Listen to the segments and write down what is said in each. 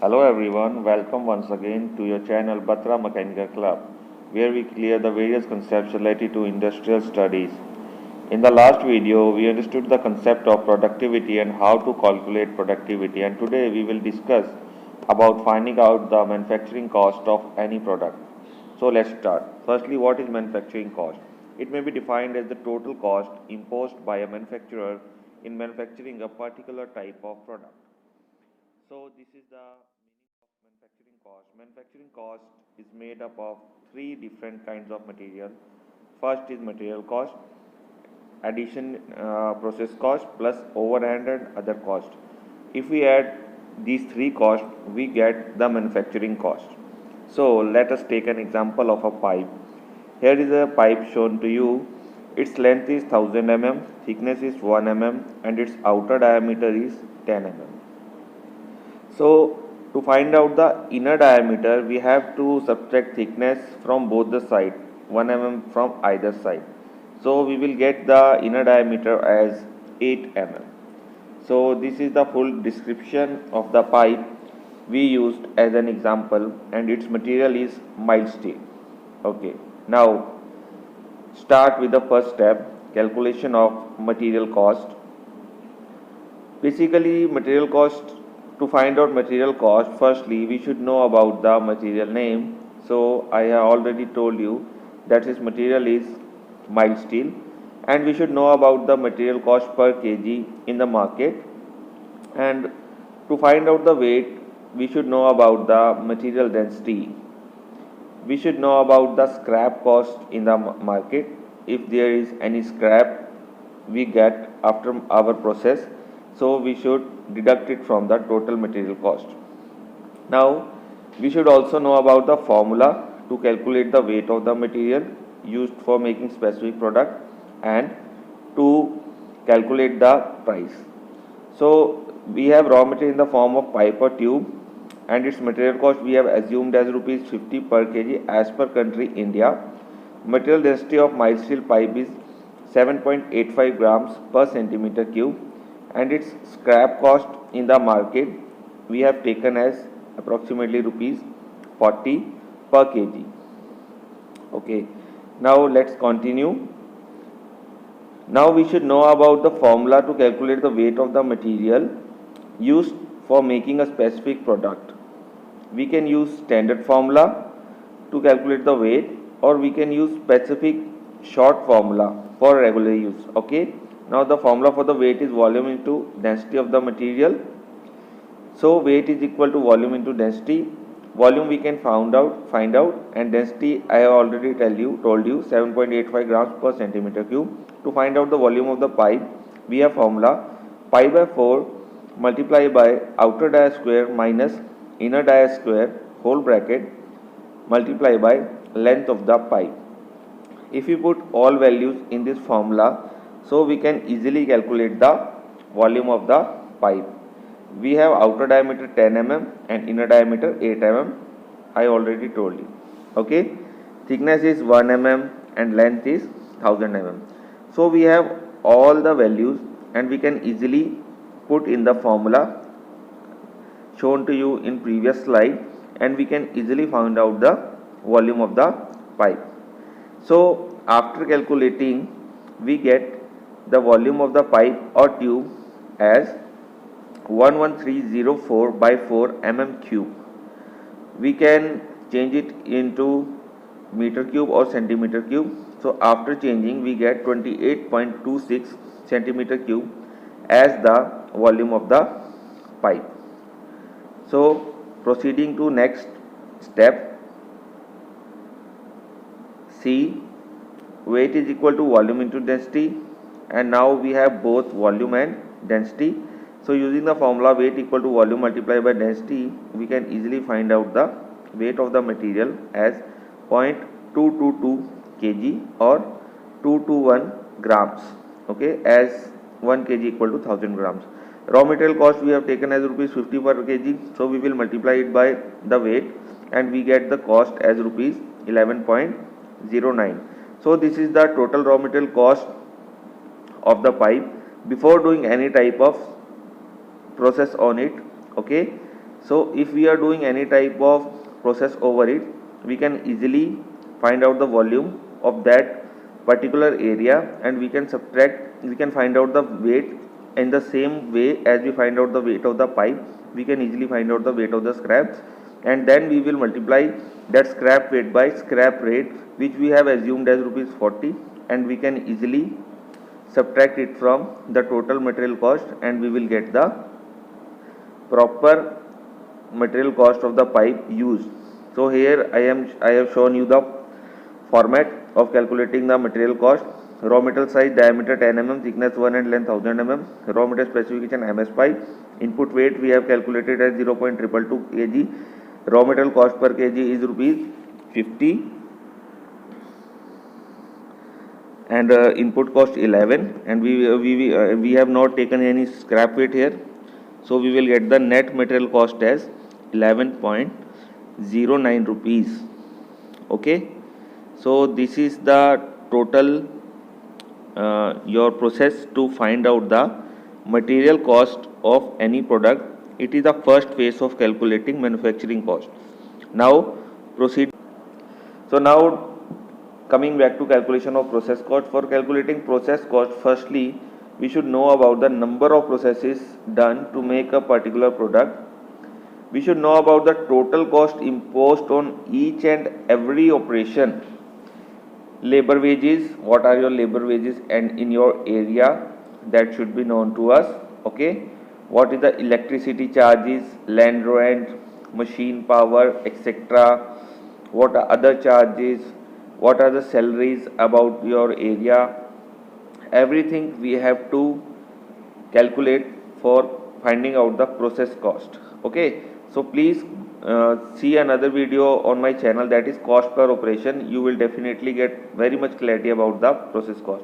Hello everyone, welcome once again to your channel Batra Mechanical Club, where we clear the various concepts related to industrial studies. In the last video, we understood the concept of productivity and how to calculate productivity, and today we will discuss about finding out the manufacturing cost of any product. So let's start. Firstly, what is manufacturing cost? It may be defined as the total cost imposed by a manufacturer in manufacturing a particular type of product. So this is the meaning of manufacturing cost. Manufacturing cost is made up of three different kinds of material. First is material cost, addition process cost plus overhead and other cost. If we add these three costs, we get the manufacturing cost. So let us take an example of a pipe. Here is a pipe shown to you. Its length is 1000 mm, thickness is 1 mm and its outer diameter is 10 mm. So to find out the inner diameter, we have to subtract thickness from both the sides, 1 mm from either side. So we will get the inner diameter as 8 mm. So this is the full description of the pipe we used as an example, and its material is mild steel. Okay, now start with the first step, calculation of material cost. Basically, material cost, to find out material cost, firstly we should know about the material name. So I have already told you that his material is mild steel, and we should know about the material cost per kg in the market. And to find out the weight, we should know about the material density. We should know about the scrap cost in the market. If there is any scrap we get after our process, so we should deduct it from the total material cost. Now we should also know about the formula to calculate the weight of the material used for making specific product and to calculate the price. So we have raw material in the form of pipe or tube, and its material cost we have assumed as rupees 50 per kg as per country India. Material density of mild steel pipe is 7.85 grams per centimeter cube, and its scrap cost in the market we have taken as approximately rupees 40 per kg. Okay, now let's continue. Now we should know about the formula to calculate the weight of the material used for making a specific product. We can use standard formula to calculate the weight, or we can use specific short formula for regular use. Okay, now the formula for the weight is volume into density of the material. So weight is equal to volume into density. Volume we can find out, and density I have already told you 7.85 grams per centimeter cube. To find out the volume of the pipe, we have formula pi by 4 multiplied by outer dia square minus inner dia square whole bracket multiplied by length of the pipe. If we put all values in this formula, so we can easily calculate the volume of the pipe. We have outer diameter 10 mm and inner diameter 8 mm. I already told you. Okay, thickness is 1 mm and length is 1000 mm. So we have all the values, and we can easily put in the formula shown to you in previous slide, and we can easily find out the volume of the pipe. So after calculating, we get the volume of the pipe or tube as 11304 by 4 mm cube. We can change it into meter cube or centimeter cube. So after changing, we get 28.26 centimeter cube as the volume of the pipe. So proceeding to next step, C, weight is equal to volume into density, and now we have both volume and density. So using the formula weight equal to volume multiplied by density, we can easily find out the weight of the material as 0.222 kg or 221 grams. Okay, as 1 kg equal to 1000 grams. Raw material cost we have taken as rupees 50 per kg, so we will multiply it by the weight, and we get the cost as rupees 11.09. So this is the total raw material cost of the pipe before doing any type of process on it. Okay, So if we are doing any type of process over it, we can easily find out the volume of that particular area, and we can find out the weight in the same way as we find out the weight of the pipe. We can easily find out the weight of the scrap, and then we will multiply that scrap weight by scrap rate, which we have assumed as rupees 40, and we can easily subtract it from the total material cost, and we will get the proper material cost of the pipe used. So here I have shown you the format of calculating the material cost. Raw metal size, diameter 10 mm, thickness 1 and length 1000 mm. Raw metal specification MS pipe. Input weight we have calculated as 0.222 kg. Raw metal cost per kg is rupees 50, and input cost 11, and we have not taken any scrap weight here, so we will get the net material cost as 11.09 rupees. Okay, so this is the total your process to find out the material cost of any product. It is the first phase of calculating manufacturing cost. Now proceed. So now coming back to calculation of process cost. For calculating process cost, firstly we should know about the number of processes done to make a particular product. We should know about the total cost imposed on each and every operation. Labor wages, what are your labor wages and in your area, that should be known to us. Okay, what is the electricity charges, land rent, machine power, etc. What are other charges, what are the salaries about your area. Everything we have to calculate for finding out the process cost. Okay, so please see another video on my channel, that is cost per operation. You will definitely get very much clarity about the process cost.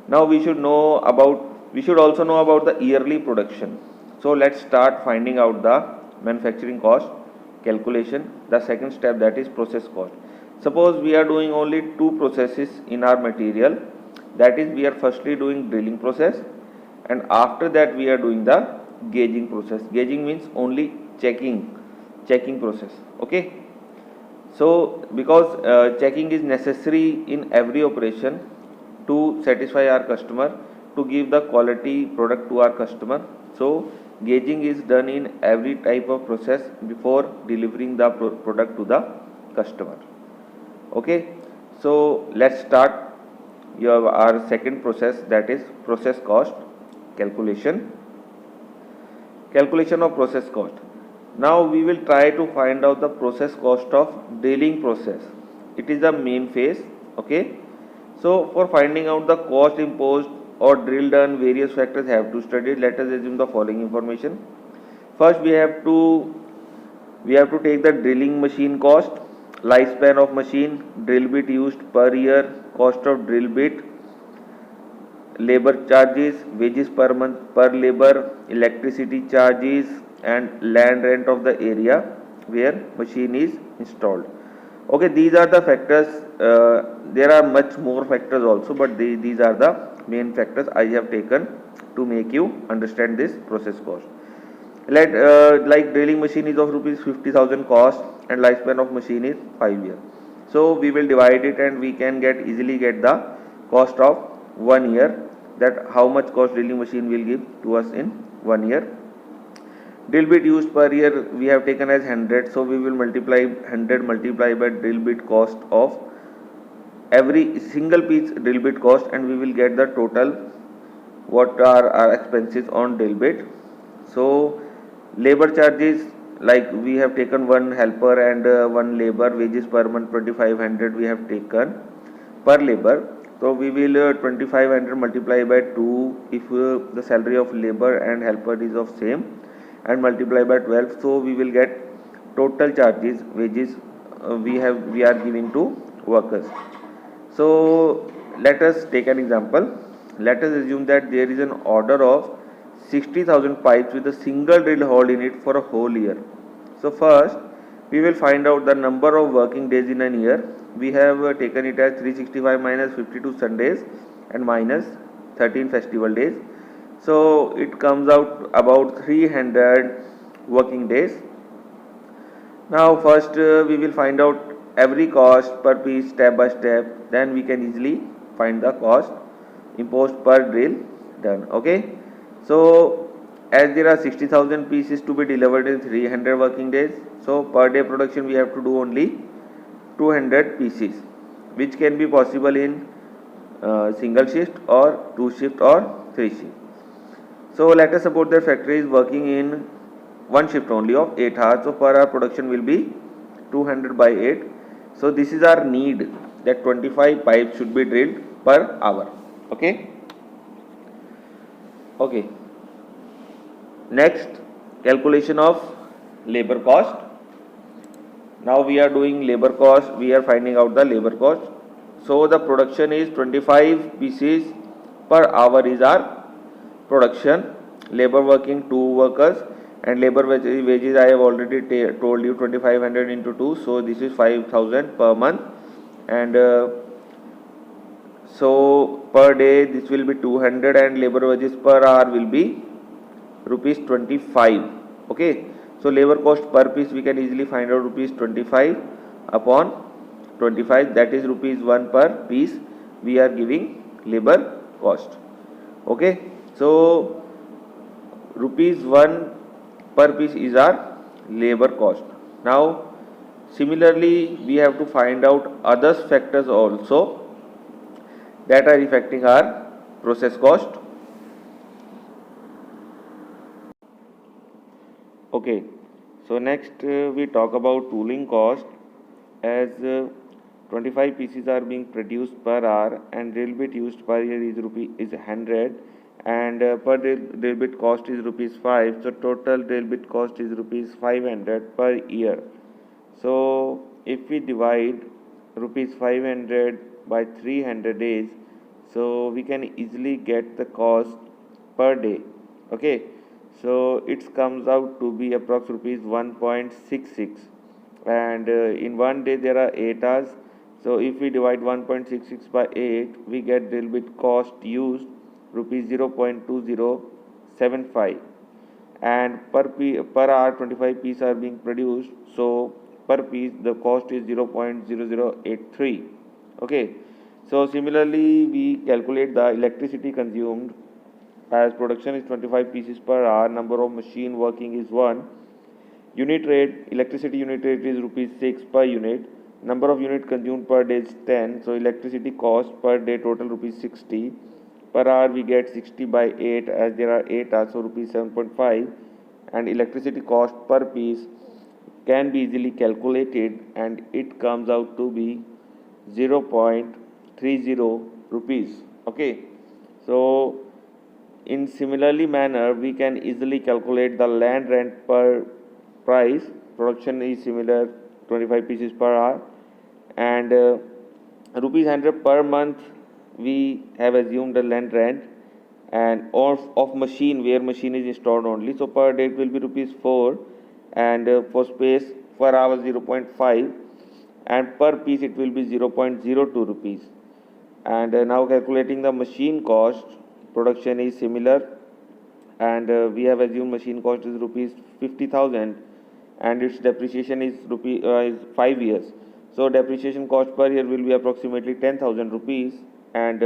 Now we should also know about the yearly production. So let's start finding out the manufacturing cost calculation. The second step, that is process cost. Suppose we are doing only two processes in our material, that is we are firstly doing drilling process, and after that we are doing the gauging process. Gauging means only checking process. Okay, so because checking is necessary in every operation to satisfy our customer, to give the quality product to our customer, so gauging is done in every type of process before delivering the product to the customer. Okay, so let's start our second process, that is process cost calculation of process cost. Now we will try to find out the process cost of drilling process. It is the main phase. Okay, so for finding out the cost imposed or drill done, various factors have to study. Let us assume the following information. First we have to take the drilling machine cost, lifespan of machine, drill bit used per year, cost of drill bit, labor charges, wages per month per labor, electricity charges, and land rent of the area where machine is installed. Okay, these are the factors. There are much more factors also, but these are the main factors I have taken to make you understand this process cost. Like drilling machine is of rupees 50,000 cost, and lifespan of machine is 5 years. So we will divide it, and we can easily get the cost of 1 year, that how much cost drilling machine will give to us in 1 year. Drill bit used per year we have taken as 100, so we will multiply 100 by drill bit cost of every single piece drill bit cost, and we will get the total what are our expenses on drill bit. So labor charges, like we have taken one helper and one labor, wages per month 2500 we have taken per labor. So we will 2500 multiply by 2 if the salary of labor and helper is of same, and multiply by 12, so we will get total charges, wages we are giving to workers. So let us take an example. Let us assume that there is an order of 60,000 pipes with a single drill hole in it for a whole year. So first we will find out the number of working days in a year. We have taken it as 365 minus 52 Sundays and minus 13 festival days. So it comes out about 300 working days. Now first we will find out every cost per piece step by step, then we can easily find the cost imposed per drill done. Okay, so as there are 60,000 pieces to be delivered in 300 working days, so per day production we have to do only 200 pieces, which can be possible in single shift or two shift or three shift. So let us suppose the factory is working in one shift only of 8 hours. So per hour production will be 200 by 8. So this is our need, that 25 pipes should be drilled per hour. Okay. Okay. Next, calculation of labor cost. Now we are doing labor cost. We are finding out the labor cost. So the production is 25 pieces per hour is our production. Labor working 2 workers, and labor wages I have already told you 2500 into 2, so this is 5000 per month, and so per day this will be 200, and labor wages per hour will be rupees 25. Okay, so labor cost per piece we can easily find out rupees 25 upon 25, that is rupees 1 per piece we are giving labor cost. Okay, so rupees 1 per piece is our labor cost. Now similarly we have to find out other factors also that are affecting our process cost. Okay, so next we talk about tooling cost. As 25 pieces are being produced per hour and drill bit used per year is 100, and per drill bit cost is rupees 5, so total drill bit cost is rupees 500 per year. So if we divide rupees 500 by 300 days, so we can easily get the cost per day. Okay, so it comes out to be approx rupees 1.66, and in one day there are 8 hours. So if we divide 1.66 by 8, we get drill bit cost used rupees 0.2075, and per hour 25 pieces are being produced, so per piece the cost is 0.0083. Okay, so similarly we calculate the electricity consumed. As production is 25 pieces per hour, number of machine working is 1. Unit rate, electricity unit rate is rupees 6 per unit. Number of unit consumed per day is 10. So electricity cost per day total rupees 60. Per hour we get 60 by 8, as there are 8 hours, so rupees 7.5. And electricity cost per piece can be easily calculated, and it comes out to be 0.30 rupees. Okay, so in similarly manner we can easily calculate the land rent per price. Production is similar, 25 pieces per hour, and rupees 100 per month we have assumed the land rent, and of machine where machine is installed only, so per day it will be rupees 4, and for space per hour 0.5, and per piece it will be 0.02 rupees. And now calculating the machine cost, production is similar, and we have assumed machine cost is rupees 50,000, and its depreciation is 5 years. So depreciation cost per year will be approximately 10,000 rupees, and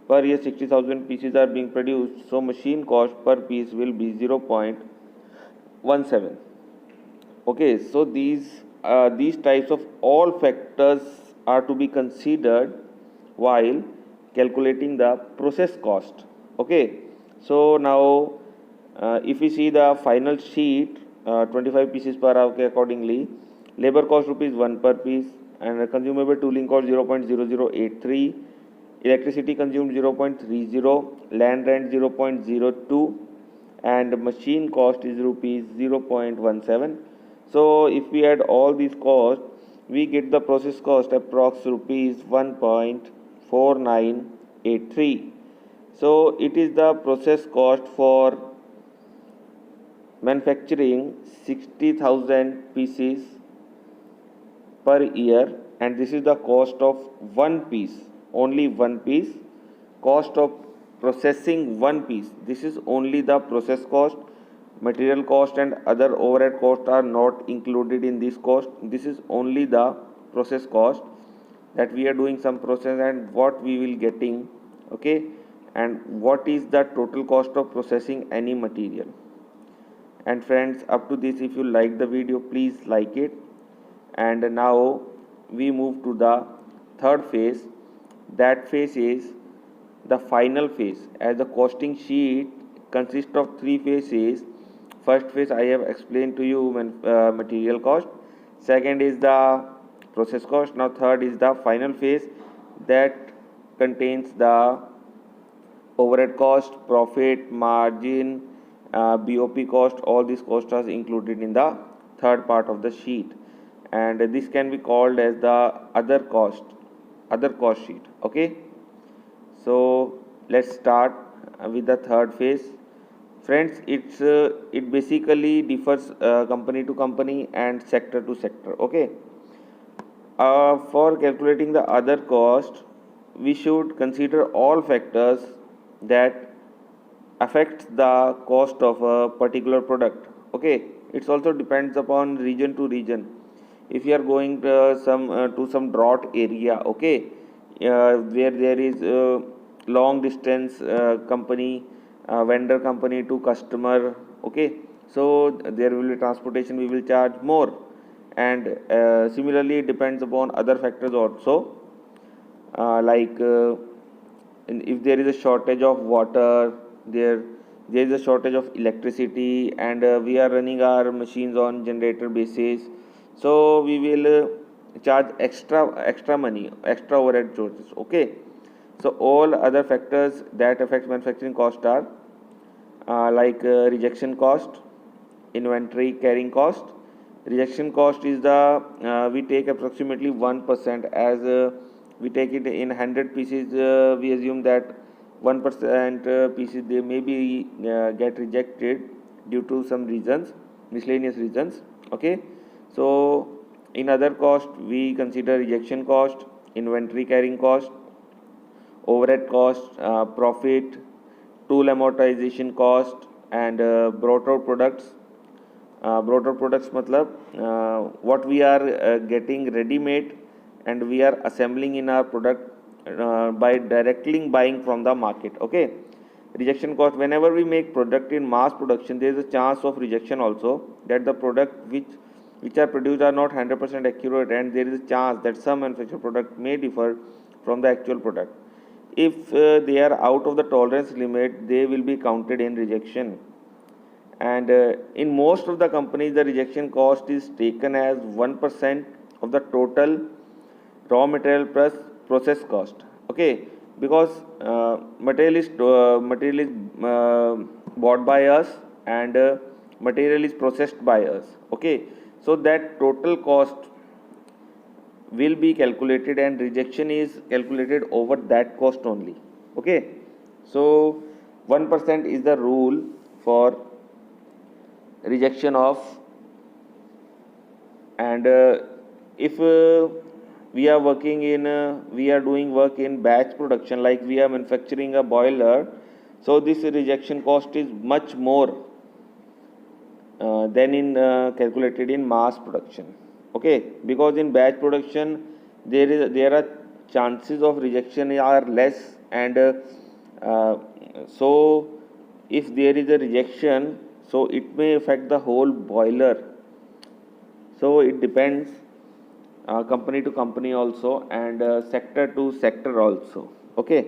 per year 60,000 pieces are being produced, so machine cost per piece will be 0.17. Okay, so these types of all factors are to be considered while calculating the process cost. Okay, so now if we see the final sheet, 25 pieces per hour, accordingly labor cost rupees 1 per piece, and consumable tooling cost 0.0083, electricity consumed 0.30, land rent 0.02, and machine cost is rupees 0.17. So if we add all these costs, we get the process cost approx rupees 1.4983. So it is the process cost for manufacturing 60,000 pieces per year, and this is the cost of one piece, only one piece. Cost of processing one piece, this is only the process cost. Material cost and other overhead costs are not included in this cost. This is only the process cost, that we are doing some process and what we will getting, okay, and what is the total cost of processing any material. And friends, up to this, if you like the video, please like it. And now we move to the third phase. That phase is the final phase, as the costing sheet consists of three phases. First phase I have explained to you, material cost. Second is the process cost. Now third is the final phase, that contains the overhead cost, profit margin, BOP cost. All these costs are included in the third part of the sheet, and this can be called as the other cost sheet. Okay, so let's start with the third phase. Friends, it basically differs company to company and sector to sector. Okay, for calculating the other cost, we should consider all factors that affects the cost of a particular product. Okay, it also depends upon region to region. If you are going to some drought area, okay, where there is long distance company, vendor company to customer, okay, so there will be transportation, we will charge more. And similarly it depends upon other factors also, like if there is a shortage of water, there is a shortage of electricity, and we are running our machines on generator basis, so we will charge extra money, extra overhead charges. Okay, so all other factors that affect manufacturing cost are like rejection cost, inventory carrying cost. Rejection cost is the we take approximately 1%, as we take it in 100 pieces, we assume that 1% pieces they may be get rejected due to some reasons, miscellaneous reasons. Okay, so in other cost we consider rejection cost, inventory carrying cost, overhead cost, profit, tool amortization cost, and brought out products. Brought out products matlab what we are getting ready made and we are assembling in our product by directly buying from the market. Okay, rejection cost, whenever we make product in mass production, there is a chance of rejection also, that the product which are produced are not 100% accurate, and there is a chance that some manufactured product may differ from the actual product. If they are out of the tolerance limit, they will be counted in rejection. And in most of the companies, the rejection cost is taken as 1% of the total raw material plus process cost. Okay, because material is bought by us, and material is processed by us. Okay, so that total cost will be calculated, and rejection is calculated over that cost only. Okay, so 1% is the rule for rejection of. And if we are working in we are doing work in batch production, like we are manufacturing a boiler, so this rejection cost is much more than in calculated in mass production. Okay, because in batch production there are chances of rejection are less, and so if there is a rejection, so it may affect the whole boiler. So it depends company to company also, and sector to sector also. Okay,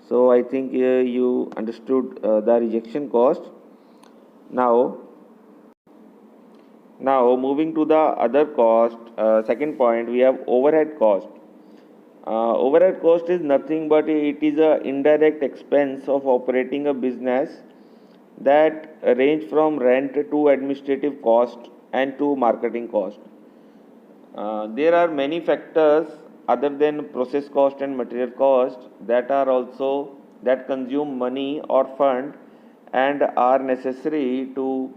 so I think you understood the rejection cost. Now moving to the other cost, second point, we have overhead cost. Overhead cost is nothing but it is a indirect expense of operating a business, that range from rent to administrative cost and to marketing cost. There are many factors other than process cost and material cost that consume money or fund and are necessary to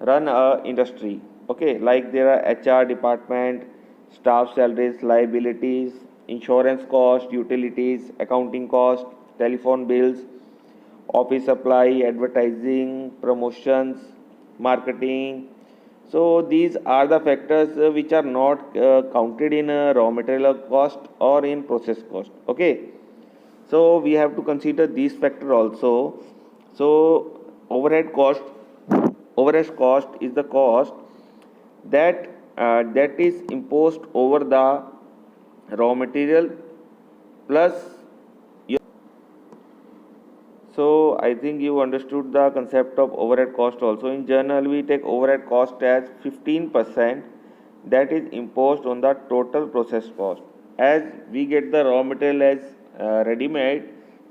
run a industry. Okay, like there are HR department, staff salaries, liabilities, insurance cost, utilities, accounting cost, telephone bills, office supply, advertising, promotions, marketing. So these are the factors which are not counted in raw material cost or in process cost. Okay, so we have to consider these factor also. So overhead cost is the cost that that is imposed over the raw material plus your. So I think you understood the concept of overhead cost also. In general, we take overhead cost as 15% that is imposed on the total process cost. As we get the raw material as ready made,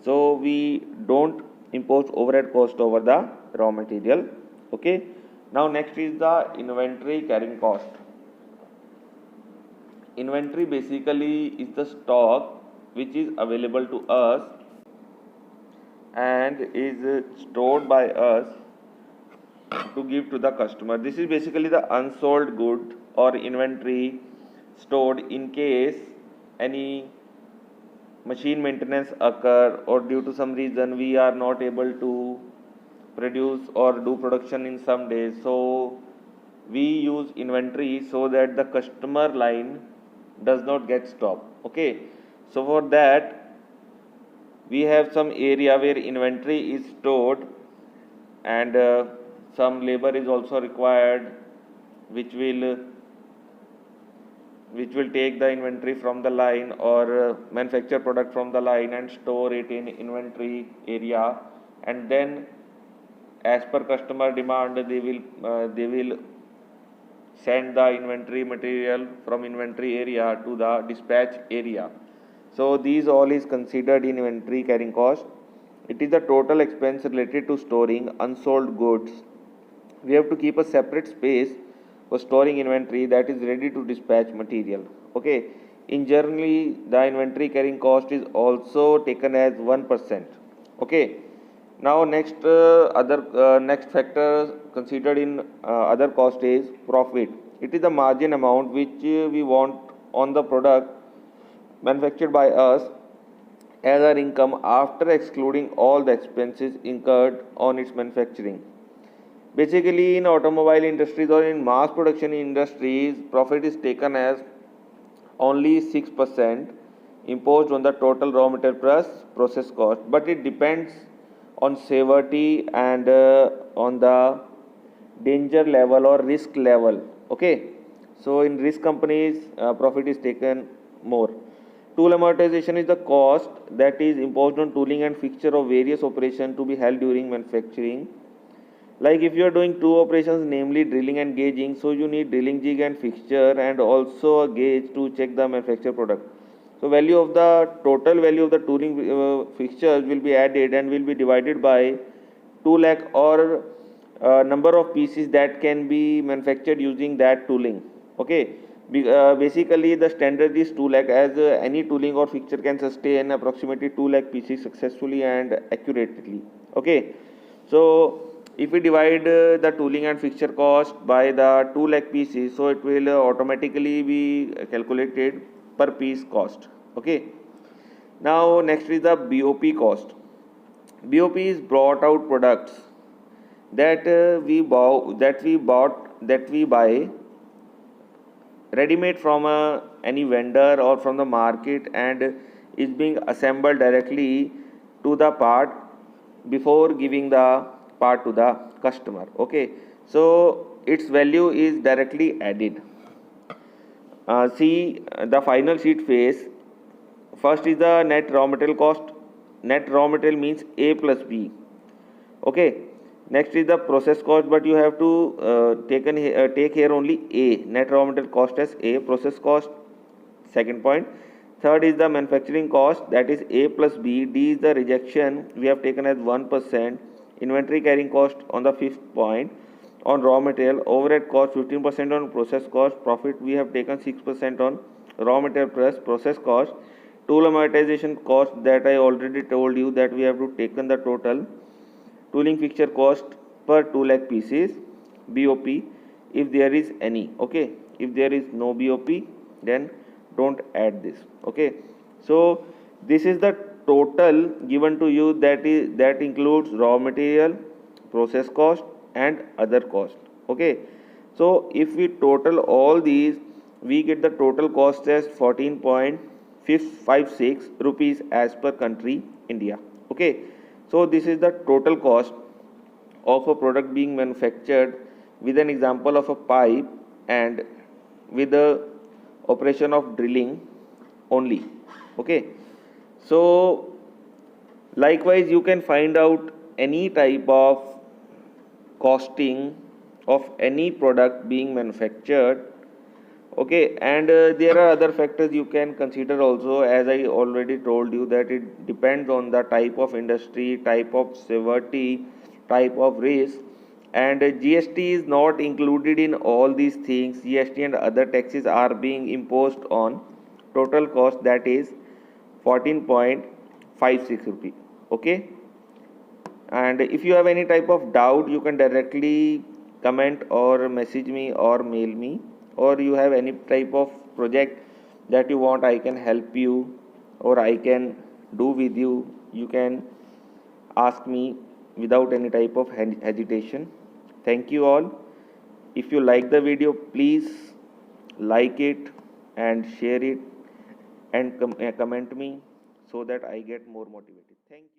so we don't impose overhead cost over the raw material. Okay. Now next is the inventory carrying cost. Inventory basically is the stock which is available to us and is stored by us to give to the customer. This is basically the unsold good or inventory stored in case any machine maintenance occur or due to some reason we are not able to produce or do production in some days. So we use inventory so that the customer line does not get stopped. Okay, so for that we have some area where inventory is stored and some labor is also required which will take the inventory from the line or manufacture product from the line and store it in inventory area, and then as per customer demand they will send the inventory material from inventory area to the dispatch area. So these all is considered in inventory carrying cost. It is the total expense related to storing unsold goods. We have to keep a separate space for storing inventory that is ready to dispatch material. Okay, in generally the inventory carrying cost is also taken as 1%. Okay, now next next factor considered in other cost is profit. It is the margin amount which we want on the product manufactured by us as our income after excluding all the expenses incurred on its manufacturing. Basically, in automobile industries or in mass production industries, profit is taken as only 6% imposed on the total raw material plus process cost, but it depends on severity and on the danger level or risk level. Okay, so in risk companies, profit is taken more. Tool amortization is the cost that is imposed on tooling and fixture of various operations to be held during manufacturing. Like if you are doing two operations, namely drilling and gauging, so you need drilling jig and fixture and also a gauge to check the manufactured product. So value of the total value of the tooling fixtures will be added and will be divided by 2 lakh or number of pieces that can be manufactured using that tooling. Okay, basically the standard is 2 lakh, as any tooling or fixture can sustain approximately 2 lakh pieces successfully and accurately. Okay, so if we divide the tooling and fixture cost by the 2 lakh pieces, so it will automatically be calculated per piece cost. Okay, now next is the BOP cost. BOP is brought out products that we buy ready-made from any vendor or from the market and is being assembled directly to the part before giving the part to the customer. Okay, so its value is directly added. See the final sheet face. First is the net raw material cost. Net raw material means A plus B. Okay, next is the process cost, but you have to take here only A, net raw material cost as A, process cost second point. Third is the manufacturing cost, that is A plus B. D is the rejection, we have taken as 1%. Inventory carrying cost on the fifth point. On raw material, overhead cost 15% on process cost. Profit we have taken 6% on raw material plus process cost. Tool amortization cost, that I already told you that we have to taken the total. Tooling fixture cost per 2 lakh pieces, BOP if there is any. Okay, if there is no BOP, then don't add this. Okay, so this is the total given to you, that includes raw material, process cost, and other cost. Okay, so if we total all these, we get the total cost as 14.56 rupees as per country India. Okay, so this is the total cost of a product being manufactured with an example of a pipe and with the operation of drilling only. Okay, so likewise you can find out any type of costing of any product being manufactured. Okay, and there are other factors you can consider also, as I already told you that it depends on the type of industry, type of severity, type of risk, and GST is not included in all these things. GST and other taxes are being imposed on total cost, that is 14.56 rupee. Okay, and if you have any type of doubt, you can directly comment or message me or mail me, or you have any type of project that you want I can help you or I can do with you, you can ask me without any type of hesitation. Thank you all. If you like the video, please like it and share it and comment me so that I get more motivated. Thank you.